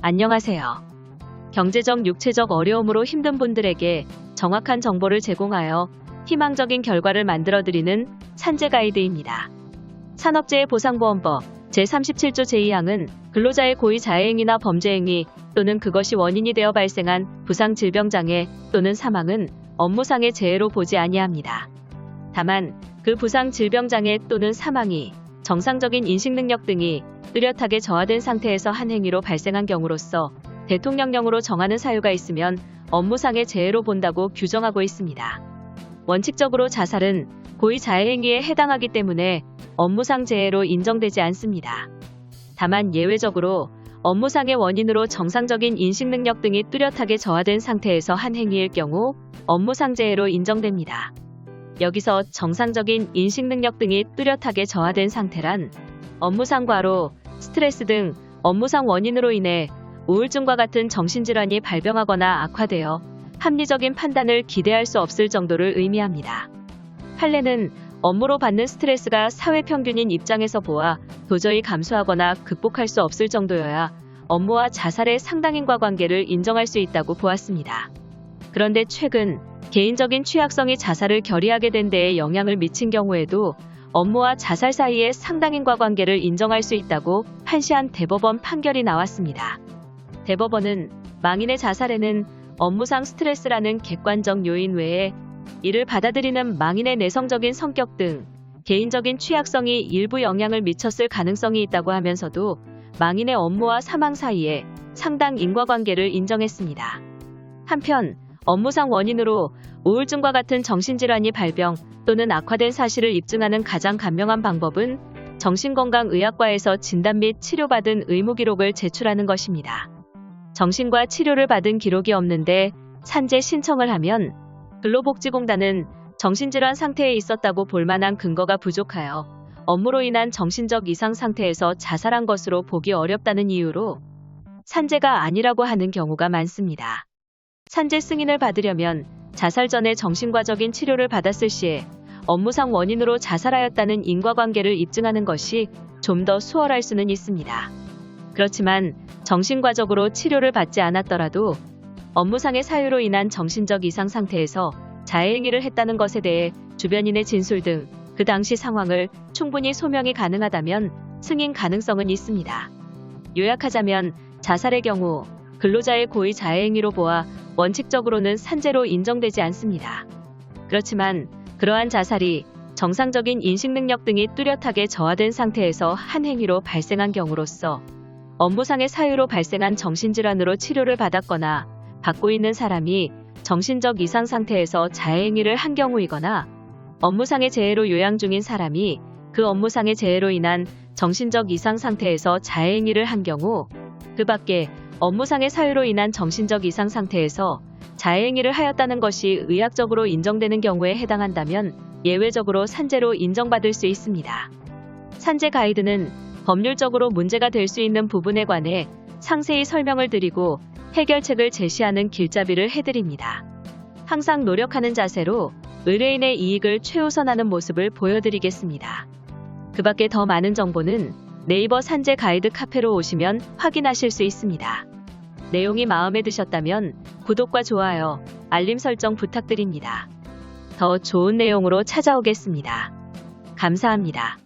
안녕하세요. 경제적, 육체적 어려움으로 힘든 분들에게 정확한 정보를 제공하여 희망적인 결과를 만들어드리는 산재 가이드입니다. 산업재해 보상보험법 제37조 제2항은 근로자의 고의 자해행위나 범죄행위 또는 그것이 원인이 되어 발생한 부상, 질병장애 또는 사망은 업무상의 재해로 보지 아니합니다. 다만 그 부상, 질병장애 또는 사망이 정상적인 인식능력 등이 뚜렷하게 저하된 상태에서 한 행위로 발생한 경우로서 대통령령으로 정하는 사유가 있으면 업무상의 재해로 본다고 규정하고 있습니다. 원칙적으로 자살은 고의 자해행위에 해당하기 때문에 업무상 재해로 인정되지 않습니다. 다만 예외적으로 업무상의 원인으로 정상적인 인식능력 등이 뚜렷하게 저하된 상태에서 한 행위일 경우 업무상 재해로 인정됩니다. 여기서 정상적인 인식능력 등이 뚜렷하게 저하된 상태란 업무상 과로, 스트레스 등 업무상 원인으로 인해 우울증과 같은 정신질환이 발병하거나 악화되어 합리적인 판단을 기대할 수 없을 정도를 의미합니다. 판례는 업무로 받는 스트레스가 사회 평균인 입장에서 보아 도저히 감수하거나 극복할 수 없을 정도여야 업무와 자살의 상당 인과관계를 인정할 수 있다고 보았습니다. 그런데 최근 개인적인 취약성이 자살을 결의하게 된 데에 영향을 미친 경우에도 업무와 자살 사이의 상당 인과관계를 인정할 수 있다고 판시한 대법원 판결이 나왔습니다. 대법원은 망인의 자살에는 업무상 스트레스라는 객관적 요인 외에 이를 받아들이는 망인의 내성적인 성격 등 개인적인 취약성이 일부 영향을 미쳤을 가능성이 있다고 하면서도 망인의 업무와 사망 사이에 상당 인과관계를 인정했습니다. 한편 업무상 원인으로 우울증과 같은 정신질환이 발병 또는 악화된 사실을 입증하는 가장 간명한 방법은 정신건강의학과에서 진단 및 치료받은 의무기록을 제출하는 것입니다. 정신과 치료를 받은 기록이 없는데 산재 신청을 하면 근로복지공단은 정신질환 상태에 있었다고 볼 만한 근거가 부족하여 업무로 인한 정신적 이상 상태에서 자살한 것으로 보기 어렵다는 이유로 산재가 아니라고 하는 경우가 많습니다. 산재 승인을 받으려면 자살 전에 정신과적인 치료를 받았을 시에 업무상 원인으로 자살하였다는 인과관계를 입증하는 것이 좀 더 수월할 수는 있습니다. 그렇지만 정신과적으로 치료를 받지 않았더라도 업무상의 사유로 인한 정신적 이상 상태에서 자해행위를 했다는 것에 대해 주변인의 진술 등 그 당시 상황을 충분히 소명이 가능하다면 승인 가능성은 있습니다. 요약하자면 자살의 경우 근로자의 고의 자해행위로 보아 원칙적으로는 산재로 인정되지 않습니다. 그렇지만 그러한 자살이 정상적인 인식능력 등이 뚜렷하게 저하된 상태에서 한 행위로 발생한 경우로서 업무상의 사유로 발생한 정신질환으로 치료를 받았거나 받고 있는 사람이 정신적 이상 상태에서 자해행위를 한 경우이거나 업무상의 재해로 요양 중인 사람이 그 업무상의 재해로 인한 정신적 이상 상태에서 자해행위를 한 경우 그 밖에 업무상의 사유로 인한 정신적 이상 상태에서 자해행위를 하였다는 것이 의학적으로 인정되는 경우에 해당한다면 예외적으로 산재로 인정받을 수 있습니다. 산재 가이드는 법률적으로 문제가 될 수 있는 부분에 관해 상세히 설명을 드리고 해결책을 제시하는 길잡이를 해드립니다. 항상 노력하는 자세로 의뢰인의 이익을 최우선하는 모습을 보여드리겠습니다. 그 밖에 더 많은 정보는 네이버 산재 가이드 카페로 오시면 확인하실 수 있습니다. 내용이 마음에 드셨다면 구독과 좋아요, 알림 설정 부탁드립니다. 더 좋은 내용으로 찾아오겠습니다. 감사합니다.